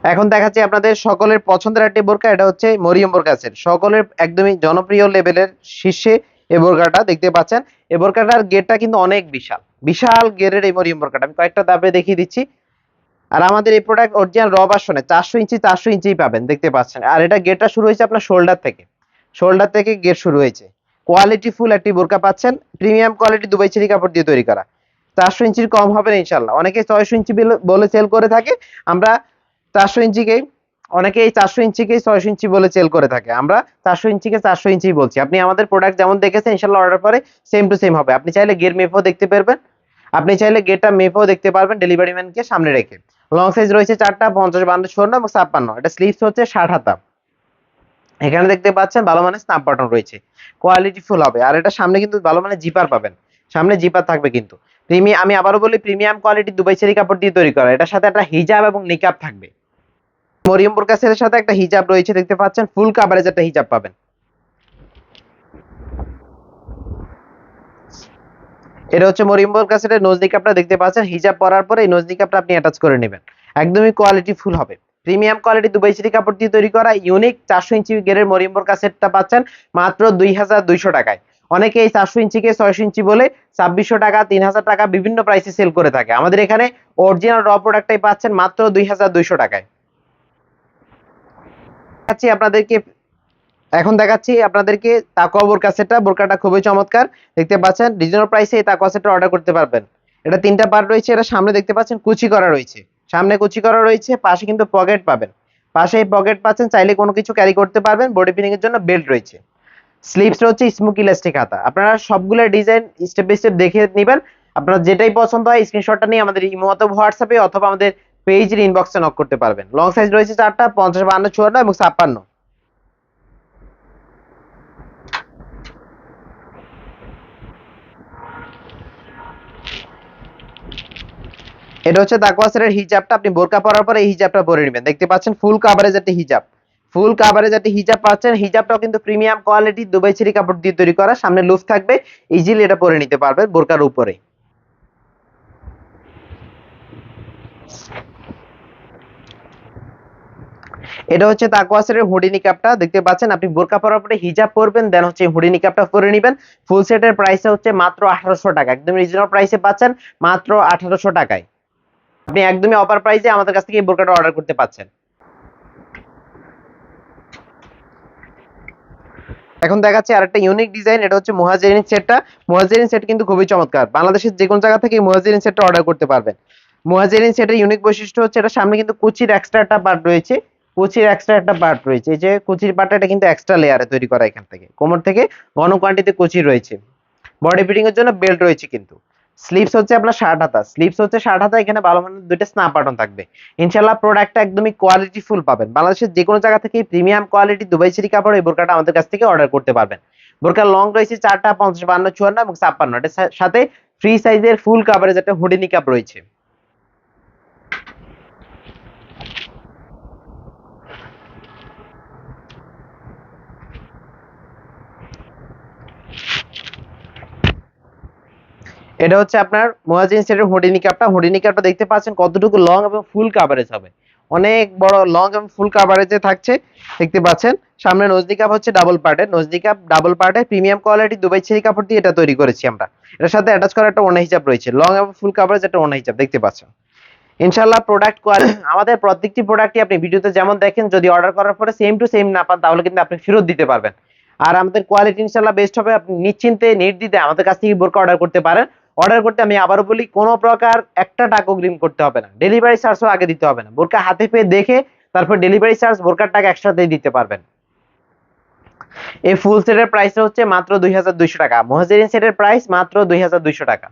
এখন দেখাচ্ছি আপনাদের সকলের পছন্দের একটি বোরকা, এটা হচ্ছে মরিয়ম বোরকা সেট। সকলের একদমই জনপ্রিয় লেভেলের শীর্ষে এই বোরকাটা দেখতে পাচ্ছেন। এই বোরকাটার গেটটা কিন্তু অনেক বিশাল, বিশাল গেরের এই মরিয়ম বোরকাটা আমি কয়েকটা দাবে দেখিয়ে দিচ্ছি। আর আমাদের এই প্রোডাক্ট অরিজিনাল র ভার্সনে 400 ইঞ্চি 400 ইঞ্চি পাবেন, দেখতে পাচ্ছেন। আর এটা গেটটা শুরু হয়েছে আপনার শোল্ডার থেকে, শোল্ডার থেকে গেট শুরু হয়েছে। কোয়ালিটি ফুল একটি বোরকা পাচ্ছেন, প্রিমিয়াম কোয়ালিটি দুবাই চেরি কাপড় দিয়ে তৈরি করা। 400 ইঞ্চির কম হবে না ইনশাল্লাহ। অনেকে 600 ইঞ্চি বলে সেল করে থাকে, আমরা 400 ইঞ্চিকে, অনেকে এই 400 ইঞ্চিকে 600 ইঞ্চি বলে সেল করে থাকে, আমরা 400 ইঞ্চিকে 400 ইঞ্চি বলছি। আপনি আমাদের প্রোডাক্ট যেমন দেখেছেন ইনশাল্লাহ অর্ডার পরে সেম টু সেম হবে। আপনি চাইলে গের মেপও দেখতে পারবেন, আপনি চাইলে গেটটা মেপও দেখতে পারবেন ডেলিভারি ম্যানকে সামনে রেখে। লং সাইজ রয়েছে 4টা, 50, 52, 54 এবং 56। এটা স্লিভস হচ্ছে 60 হাতা। এখানে দেখতে পাচ্ছেন ভালো মানের স্ন্যাপ বাটন রয়েছে, কোয়ালিটি ফুল হবে। আর এটা সামনে কিন্তু ভালো মানের জিপার পাবেন, সামনে জিপার থাকবে কিন্তু। আমি আবারও বলি, প্রিমিয়াম কোয়ালিটি দুবাই চেরি কাপড় দিয়ে তৈরি করা। এটার সাথে একটা হিজাব এবং নিকাব থাকবে। মরিয়ম বোরকা সেটের সাথে একটা হিজাব রয়েছে, দেখতে পাচ্ছেন ফুল কাভারেজ একটা হিজাব পাবেন। এটা হচ্ছে মরিয়ম বোরকা সেটের নোজ নিকাবটা, দেখতে পাচ্ছেন হিজাব পরার পরে এই নোজ নিকাবটা আপনি অ্যাটাচ করে নেবেন। একদমই কোয়ালিটি ফুল হবে, প্রিমিয়াম কোয়ালিটি দুবাই চেরি কাপড় দিয়ে তৈরি করা ইউনিক 400 ইঞ্চি গেরের মরিয়ম বোরকা সেটটা পাচ্ছেন মাত্র 2200 টাকায়। অনেকে এই 400 ইঞ্চিকে 600 ইঞ্চি বলে 2600 টাকা, 3000 টাকা বিভিন্ন প্রাইসে সেল করে থাকে। আমাদের এখানে অরিজিনাল র প্রোডাক্টটাই পাচ্ছেন মাত্র 2200 টাকায়। আপনাদেরকে এখন দেখাচ্ছি আপনাদেরকে তাকওয়া বোরকা সেটটা। বোরকাটা খুবই চমৎকার, দেখতে পাচ্ছেন রিজনেবল প্রাইসে এই তাকওয়া সেটটা অর্ডার করতে পারবেন। এটা 3টা পার্ট রয়েছে। এটা সামনে দেখতে পাচ্ছেন কুচি করা রয়েছে, সামনে কুচি করা রয়েছে, পাশে কিন্তু পকেট পাবেন, পাশে পকেট পাচ্ছেন, চাইলে কোনো কিছু ক্যারি করতে পারবেন। বডি ফিটিং এর জন্য বেল্ট রয়েছে। স্লিভস হচ্ছে স্মোক ইলাস্টিক হাতা। আপনারা সবগুলো ডিজাইন স্টেপ বাই স্টেপ দেখে নেবেন। আপনার যেটাই পছন্দ হয় স্ক্রিনশটটা নিয়ে আমাদের ইমো অথবা হোয়াটসঅ্যাপে অথবা আমাদের পেজের ইনবক্সে নক করতে পারবেন। লং সাইজ রয়েছে 4টা, 50, 52, 54 এবং 56। এটা হচ্ছে তাকওয়া সেটের হিজাবটা। আপনি বোরকা পরার পরে এই হিজাবটা পরে নেবেন, দেখতে পাচ্ছেন ফুল কাভারেজ একটা হিজাব, ফুল কাভারেজ একটা হিজাব পাচ্ছেন। হিজাবটাও কিন্তু প্রিমিয়াম কোয়ালিটি দুবাই চেরি কাপড় দিয়ে তৈরি করা, সামনে লুফ থাকবে, ইজিলি এটা পরে নিতে পারবেন বোরকার উপরে। এটা হচ্ছে তাকওয়া সেটের হুডি নিকাবটা, দেখতে পাচ্ছেন আপনি বোরকা পরার পরে হিজাব পরবেন, দেন হচ্ছে হুডি নিকাবটা পরে নেবেন। ফুল সেটের প্রাইস হচ্ছে মাত্র 1800 টাকা, একদম রিজনেবল প্রাইসে পাচ্ছেন মাত্র 1800 টাকায়। আপনি একদমই অফার প্রাইসে আমাদের কাছ থেকে এই বোরকাটা অর্ডার করতে পাচ্ছেন। এখন দেখাচ্ছি আরেকটা ইউনিক ডিজাইন। এটা হচ্ছে মুহাজিরিন সেটটা। মুহাজিরিন সেট কিন্তু খুবই চমৎকার, বাংলাদেশের যে কোনো জায়গা থেকে মুহাজিরিন সেটটা অর্ডার করতে পারবেন। মুহাজিরিন সেটের ইউনিক বৈশিষ্ট্য হচ্ছে এটা সামনে কিন্তু কুচির এক্সট্রা একটা পার্ট রয়েছে, কুচির এক্সট্রা একটা পার্ট রয়েছে। এই যে কুচির পার্টটা, এটা কিন্তু এক্সট্রা লেয়ারে তৈরি করা, এখান থেকে কোমর থেকে ঘন কোয়ান্টিটি কুচি রয়েছে। বডি ফিটিং এর জন্য বেল্ট রয়েছে কিন্তু। স্লিভস হচ্ছে আপনার 60 হাতা, স্লিভস হচ্ছে 60 হাতা। এখানে ভালো মানের দুইটা স্ন্যাপ বাটন থাকবে। ইনশাআল্লাহ প্রোডাক্টটা একদমই কোয়ালিটি ফুল পাবেন। বাংলাদেশের যে কোনো জায়গা থেকে প্রিমিয়াম কোয়ালিটি দুবাই চেরি কাপড় এই বোরকাটা আমাদের কাছ থেকে অর্ডার করতে পারবেন। বোরকার লং রয়েছে 4টা, 50, 52, 54 এবং 56। এটার সাথে ফ্রি সাইজের ফুল কাভারেজ একটা হুডি নিকাব রয়েছে। এটা হচ্ছে আপনার মুয়াজিন সেটের হুডি নিকাবটা। হুডি নিকাবটা দেখতে পাচ্ছেন কতটুকু লং এবং ফুল কাভারেজ হবে, অনেক বড় লং এবং ফুল কাভারেজে থাকছে, দেখতে পাচ্ছেন। সামনে নোজ নিকাব হচ্ছে ডাবল পার্টের, নোজ নিকাব ডাবল পার্টের প্রিমিয়াম কোয়ালিটি দুবাই চেরি কাপড় দিয়ে এটা তৈরি করেছি আমরা। এটার সাথে অ্যাটাচ করা একটা ওড়না হিজাব রয়েছে, লং এবং ফুল কাভারেজ একটা ওড়না হিজাব, দেখতে পাচ্ছেন। ইনশাআল্লাহ প্রোডাক্ট কোয়ালিটি আমাদের প্রত্যেকটি প্রোডাক্টই আপনি ভিডিওতে যেমন দেখেন, যদি অর্ডার করার পরে সেম টু সেম না পান তাহলে কিন্তু আপনি ফেরত দিতে পারবেন। আর আমাদের কোয়ালিটি ইনশাআল্লাহ বেস্ট হবে। আপনি নিশ্চিন্তে নির্দ্বিধে আমাদের কাছ থেকে বোরকা অর্ডার করতে পারেন। অর্ডার করতে আমি আবারও বলি, কোনো প্রকার একটা টাকা অগ্রিম করতে হবে না, ডেলিভারি চার্জও আগে দিতে হবে না। বোরকা হাতে পেয়ে দেখে তারপর ডেলিভারি চার্জ, বোরকার টাকা একসাথেই দিতে পারবেন। এই ফুল সেটের প্রাইস হচ্ছে মাত্র 2200 টাকা। মুহাজিরিন সেটের প্রাইস মাত্র 2200 টাকা।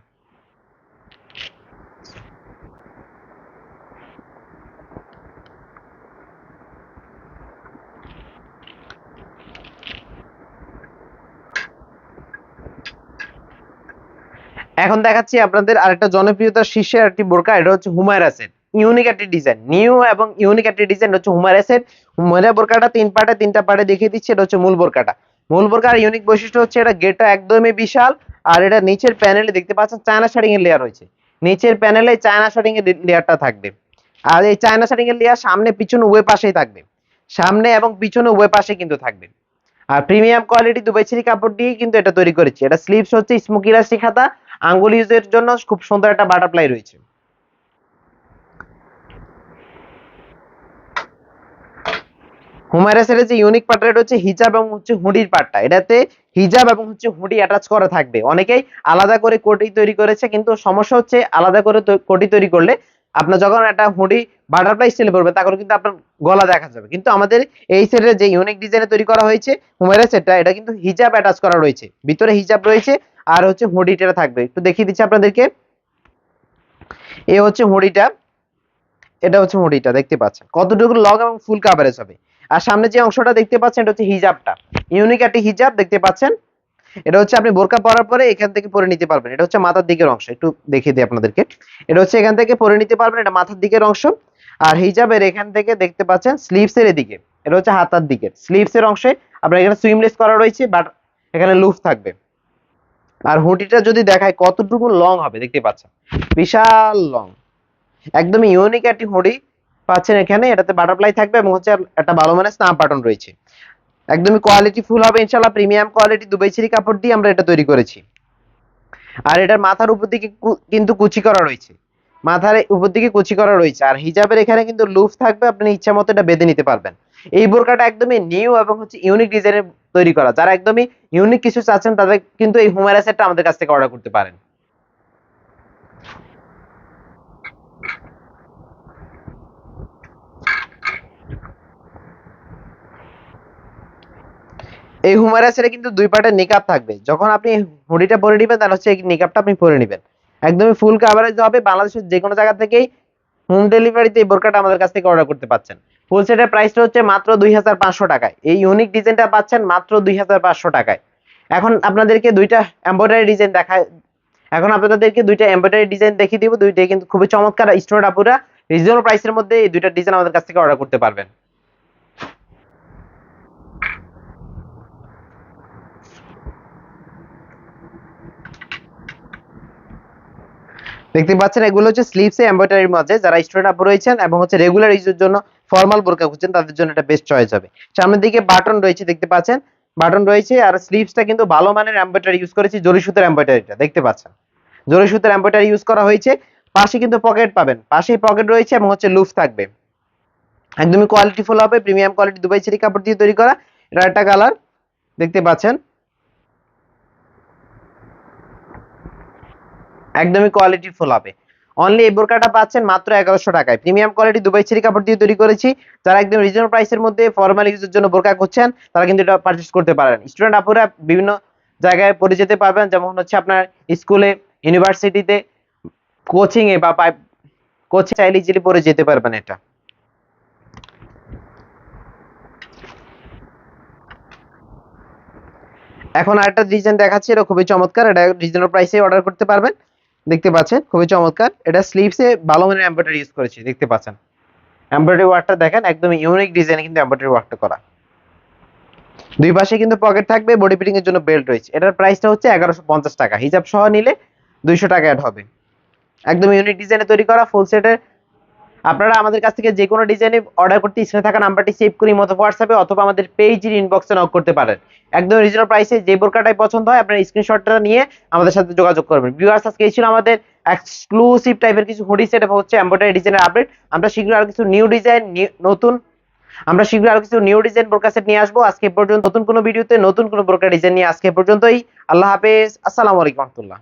এখন দেখাচ্ছি আপনাদের আরেকটা জনপ্রিয়তার শীর্ষে একটি বোরকা। এটা হচ্ছে হুমায়রা সেট, ইউনিক একটি ডিজাইন, নিউ এবং ইউনিক একটি ডিজাইন হচ্ছে হুমায়রা সেট। হুমায়রা বোরকাটা 3 পার্টে, 3টা পার্টে দেখিয়ে দিচ্ছি। এটা হচ্ছে মূল বোরকাটা। মূল বোরকার ইউনিক বৈশিষ্ট্য হচ্ছে এটা গেটটা একদমই বিশাল। আর এটা নিচের প্যানেলে দেখতে পাচ্ছেন চায়না শাড়িং এর লেয়ার হয়েছে, নিচের প্যানেলে চায়না শাড়িং এর লেয়ারটা থাকবে। আর এই চায়না শার্টিং এর লেয়ার সামনে পিছনে উভয় পাশেই থাকবে, সামনে এবং পিছনে উভয় পাশে কিন্তু থাকবে। আর প্রিমিয়াম কোয়ালিটি দুবাই ছেরি কাপড় দিয়ে কিন্তু এটা তৈরি করেছি। এটা স্লিভস হচ্ছে স্মোকি রাশি খাতা, আঙ্গুল ইউজের জন্য খুব সুন্দর একটা বাটারফ্লাই রয়েছে। হুমায়রা সেলের যে ইউনিক পার্টটা এটা হচ্ছে হিজাব এবং হচ্ছে হুডির পার্টটা। এটাতে হিজাব এবং হচ্ছে হুডি অ্যাটাচ করা থাকবে। অনেকেই আলাদা করে কোটি তৈরি করেছে, কিন্তু সমস্যা হচ্ছে আলাদা করে কোটি তৈরি করলে আপনার যখন একটা হুডি বাটারফ্লাই স্টাইলে পড়বে তখন কিন্তু আপনার গলা দেখা যাবে। কিন্তু আমাদের এই সেটের যে ইউনিক ডিজাইনে তৈরি করা হয়েছে হুমায়রা সেটটা, এটা কিন্তু হিজাব অ্যাটাচ করা রয়েছে, ভিতরে হিজাব রয়েছে আর হচ্ছে হুডিটা থাকবে। একটু দেখিয়ে দিচ্ছি আপনাদেরকে। এই হচ্ছে হুডিটা, এটা হচ্ছে মুড়িটা দেখতে পাচ্ছেন কতটুকু লং এবং ফুল কাভারেজ হবে। আর সামনে যে অংশটা দেখতে পাচ্ছেন এটা হচ্ছে হিজাবটা, ইউনিক একটা হিজাব দেখতে পাচ্ছেন। এটা হচ্ছে আপনি বোরকা পরার পরে এখান থেকে পরে নিতে পারবেন। এটা হচ্ছে মাথার দিকের অংশ, একটু দেখিয়ে দিই আপনাদেরকে। এটা হচ্ছে এখান থেকে পরে নিতে পারবেন, এটা মাথার দিকের অংশ। আর হিজাবের এখান থেকে দেখতে পাচ্ছেন স্লিভসের এদিকে, এটা হচ্ছে হাতার দিকের স্লিভসের অংশে আপনার এখানে সুইমলেস করা রয়েছে, বাট এখানে লুফ থাকবে। আর হুডিটা যদি দেখায় কতটুকু লং হবে দেখতে পাচ্ছেন, বিশাল লং, একদম ইউনিক একটি হুডি পাচ্ছেন এখানে। এটাতে বাটারফ্লাই থাকবে এবং হচ্ছে একটা ভালো মানের স্ন্যাপ বাটন রয়েছে। একদমই কোয়ালিটি ফুল হবে ইনশাআল্লাহ। প্রিমিয়াম কোয়ালিটি দুবাই ছেরি কাপড় দিয়ে আমরা এটা তৈরি করেছি। আর এটার মাথার উপর দিকে কিন্তু কুচি করা রয়েছে, মাথার উপর দিকে কুচি করা রয়েছে। আর হিজাবের এখানে কিন্তু লুফ থাকবে, আপনি ইচ্ছা মতো এটা বেঁধে নিতে পারবেন। এই বোরকাটা একদমই নিউ এবং হচ্ছে ইউনিক ডিজাইনের তৈরি করা। যারা একদমই ইউনিক কিছু চাচ্ছেন তাদের কিন্তু এই হুমায়রা সেটটা আমাদের কাছ থেকে অর্ডার করতে পারেন। এই হুমায়রা সেটে কিন্তু দুই পার্টের নিকাব থাকবে। যখন আপনি হুডিটা পরে নেবেন তাহলে হচ্ছে এই নিকাবটা আপনি পরে নেবেন। একদমই ফুল কাভারেজ হবে। বাংলাদেশের যে কোনো জায়গা থেকেই হোম ডেলিভারিতে এই বোরকাটা আমাদের কাছ থেকে অর্ডার করতে পাচ্ছেন। ফুল সেটের প্রাইসটা হচ্ছে মাত্র 2500 টাকায়। এই ইউনিক ডিজাইনটা পাচ্ছেন মাত্র 2500 টাকায়। এখন আপনাদেরকে দুইটা এমব্রয়ডারি ডিজাইন দেখায়, এখন আপনাদেরকে দুইটা এমব্রয়ডারি ডিজাইন দেখিয়ে দিব। দুইটাই কিন্তু খুবই চমৎকার। স্টুডেন্ট আপুরা রিজনেবল প্রাইসের মধ্যে এই দুইটা ডিজাইন আমাদের কাছ থেকে অর্ডার করতে পারবেন। দেখতে পাচ্ছেন এগুলো হচ্ছে স্লিভসে এমব্রয়ডারির মধ্যে। যারা স্টুডেন্ট আপু রয়েছেন এবং হচ্ছে রেগুলার ইউজের জন্য ফর্মাল বোরকা খুঁজছেন তাদের জন্য এটা বেস্ট চয়েস হবে। সামনের দিকে বাটন রয়েছে দেখতে পাচ্ছেন, বাটন রয়েছে। আর স্লিভসটা কিন্তু ভালো মানের এমব্রয়ডারি ইউজ করেছি, জরি সুতার এমব্রয়ডারিটা দেখতে পাচ্ছেন, জরি সুতার এমব্রয়ডারি ইউজ করা হয়েছে। পাশে কিন্তু পকেট পাবেন, পাশেই পকেট রয়েছে এবং হচ্ছে লুফ থাকবে। একদমই কোয়ালিটি ফুল হবে, প্রিমিয়াম কোয়ালিটি দুবাই ছেরি কাপড় দিয়ে তৈরি করা। এটা একটা কালার দেখতে পাচ্ছেন, একদমই কোয়ালিটি ফুল হবে। অনলি এই বোরকাটা পাচ্ছেন মাত্র 1100 টাকায়। প্রিমিয়াম কোয়ালিটি দুবাই ছেরি কাপড় দিয়ে তৈরি করেছি। যারা একদম রিজনেবল প্রাইসের মধ্যে ফর্মাল ইউজের জন্য বোরকা খুঁজছেন তারা কিন্তু এটা পারচেজ করতে পারেন। স্টুডেন্ট আপুরা বিভিন্ন জায়গায় পরে যেতে পারবেন, যেমন হচ্ছে আপনার স্কুলে, ইউনিভার্সিটিতে, কোচিং এ বা কোচিং চাইলে ইজিলি পরে যেতে পারবেন এটা। এখন আরেকটা ডিজাইন দেখাচ্ছি, এটা খুবই চমৎকার। এটা রিজনেবল প্রাইসে অর্ডার করতে পারবেন। দেখতে পাচ্ছেন খুবই চমৎকার। এটা স্লিভসে ভালো মানের এমব্রয়ডারি ইউজ করেছি দেখতে পাচ্ছেন। এমব্রয়ডারি ওয়ার্কটা দেখেন, একদম ইউনিক ডিজাইনে কিন্তু এমব্রয়ডারি ওয়ার্কটা করা। দুই পাশে কিন্তু পকেট থাকবে, বডি ফিটিং এর জন্য বেল্ট রয়েছে। এটার প্রাইসটা হচ্ছে 1150 টাকা, হিজাব সহ নিলে 200 টাকা অ্যাড হবে। একদম ইউনিক ডিজাইনে তৈরি করা ফুল সেটের। আপনারা আমাদের কাছ থেকে যে কোনো ডিজাইনে অর্ডার করতে স্ক্রিনে থাকা নাম্বারটি সেভ করে মতো হোয়াটসঅ্যাপে অথবা আমাদের পেজের ইনবক্সে নক করতে পারেন। একদম রিজনেবল প্রাইসে যে বোরকাটাই পছন্দ হয় আপনার স্ক্রিনশটটা নিয়ে আমাদের সাথে যোগাযোগ করবেন। ভিউয়ার্স আজকে এই ছিল আমাদের এক্সক্লুসিভ টাইপের কিছু হুডি সেট এবং হচ্ছে এমব্রয়ডারি ডিজাইনের আপডেট। আমরা শীঘ্রই আরো কিছু নিউ ডিজাইন নতুন আমরা শীঘ্রই আরো কিছু নিউ ডিজাইন বোরকা সেট নিয়ে আসবো। আজকে পর্যন্ত নতুন কোনো ভিডিওতে নতুন কোনো বোরকা ডিজাইন নিয়ে আজকে পর্যন্তই। আল্লাহ হাফেজ, আসসালামু আলাইকুম রহমতুল্লাহ।